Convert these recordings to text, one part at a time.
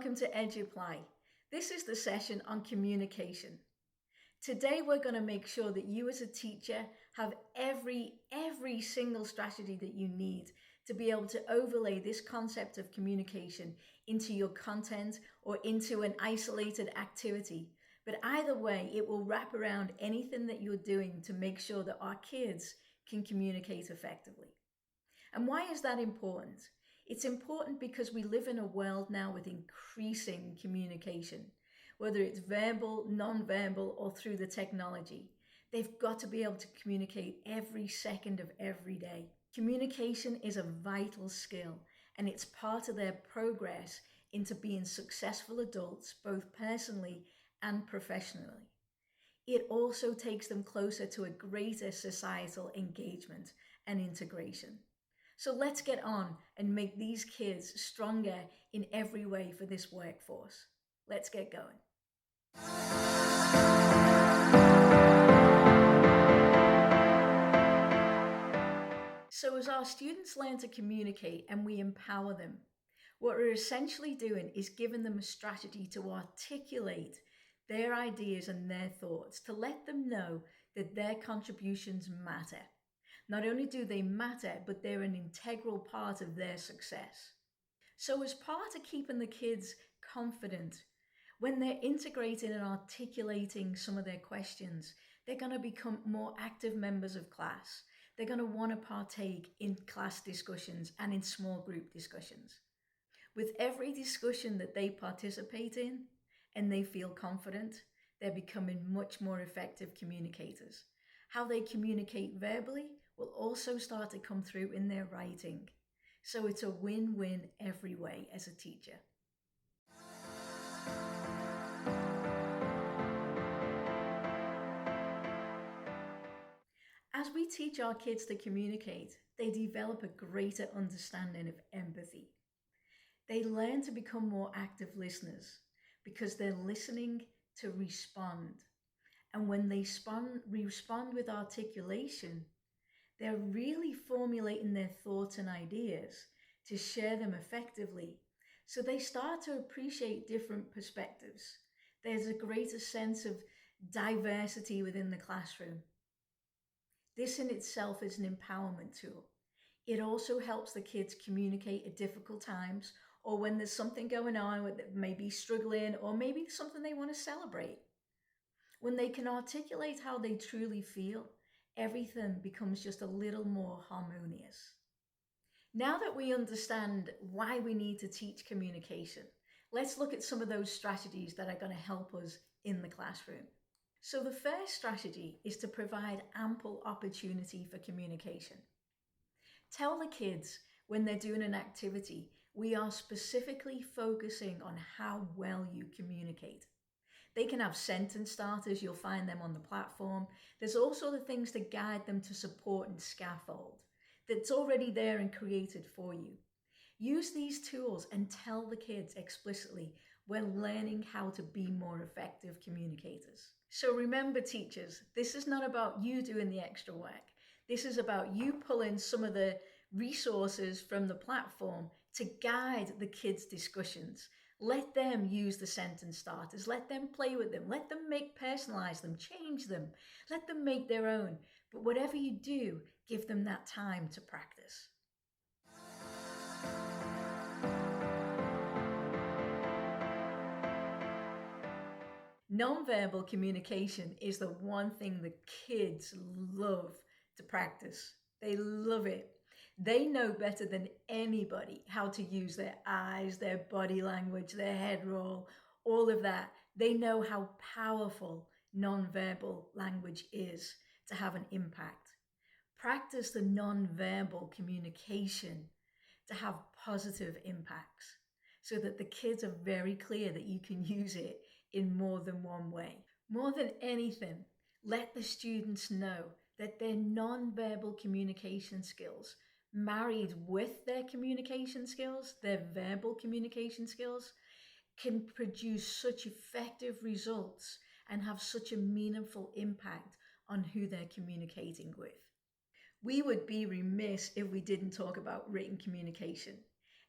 welcome to Eduply. This is the session on communication. Today we're going to make sure that you as a teacher have every single strategy that you need to be able to overlay this concept of communication into your content or into an isolated activity. But either way, it will wrap around anything that you're doing to make sure that our kids can communicate effectively. And why is that important? It's important because we live in a world now with increasing communication, whether it's verbal, non-verbal, or through the technology. They've got to be able to communicate every second of every day. Communication is a vital skill, and it's part of their progress into being successful adults, both personally and professionally. It also takes them closer to a greater societal engagement and integration. So let's get on and make these kids stronger in every way for this workforce. Let's get going. So as our students learn to communicate and we empower them, what we're essentially doing is giving them a strategy to articulate their ideas and their thoughts, to let them know that their contributions matter. Not only do they matter, but they're an integral part of their success. So as part of keeping the kids confident, when they're integrating and articulating some of their questions, they're going to become more active members of class. They're going to want to partake in class discussions and in small group discussions. With every discussion that they participate in and they feel confident, they're becoming much more effective communicators. How they communicate verbally will also start to come through in their writing. So it's a win-win every way as a teacher. As we teach our kids to communicate, they develop a greater understanding of empathy. They learn to become more active listeners because they're listening to respond. And when they respond with articulation, they're really formulating their thoughts and ideas to share them effectively. So they start to appreciate different perspectives. There's a greater sense of diversity within the classroom. This in itself is an empowerment tool. It also helps the kids communicate at difficult times or when there's something going on that may be struggling or maybe something they want to celebrate. When they can articulate how they truly feel, everything becomes just a little more harmonious. Now that we understand why we need to teach communication, let's look at some of those strategies that are going to help us in the classroom. So the first strategy is to provide ample opportunity for communication. Tell the kids when they're doing an activity, we are specifically focusing on how well you communicate. They can have sentence starters, you'll find them on the platform. There's also the things to guide them to support and scaffold that's already there and created for you. Use these tools and tell the kids explicitly when learning how to be more effective communicators. So remember, teachers, this is not about you doing the extra work. This is about you pulling some of the resources from the platform to guide the kids' discussions. Let them use the sentence starters. Let them play with them. Let them personalize them, change them. Let them make their own. But whatever you do, give them that time to practice. Nonverbal communication is the one thing the kids love to practice. They love it. They know better than anybody how to use their eyes, their body language, their head roll, all of that. They know how powerful nonverbal language is to have an impact. Practice the nonverbal communication to have positive impacts so that the kids are very clear that you can use it in more than one way. More than anything, let the students know that their nonverbal communication skills, married with their communication skills, their verbal communication skills, can produce such effective results and have such a meaningful impact on who they're communicating with. We would be remiss if we didn't talk about written communication.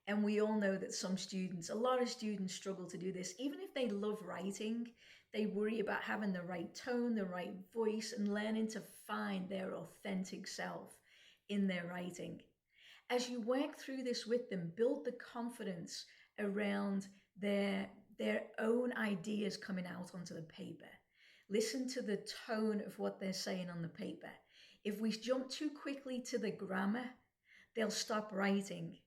And we all know that a lot of students struggle to do this. Even if they love writing, they worry about having the right tone, the right voice, and learning to find their authentic self in their writing. As you work through this with them, build the confidence around their own ideas coming out onto the paper. Listen to the tone of what they're saying on the paper. If we jump too quickly to the grammar, they'll stop writing.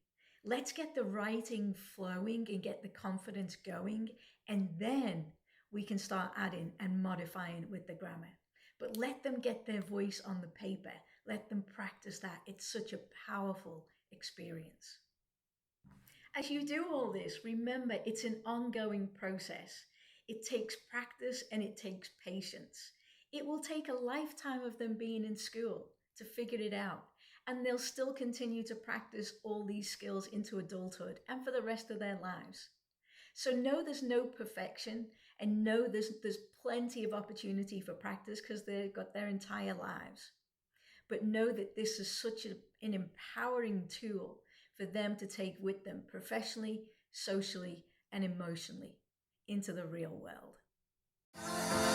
Let's get the writing flowing and get the confidence going, and then we can start adding and modifying with the grammar. But let them get their voice on the paper. Let them practice that. It's such a powerful experience. As you do all this, remember it's an ongoing process. It takes practice and it takes patience. It will take a lifetime of them being in school to figure it out. And they'll still continue to practice all these skills into adulthood and for the rest of their lives. So know there's no perfection, and know there's plenty of opportunity for practice because they've got their entire lives. But know that this is such an empowering tool for them to take with them professionally, socially, and emotionally into the real world.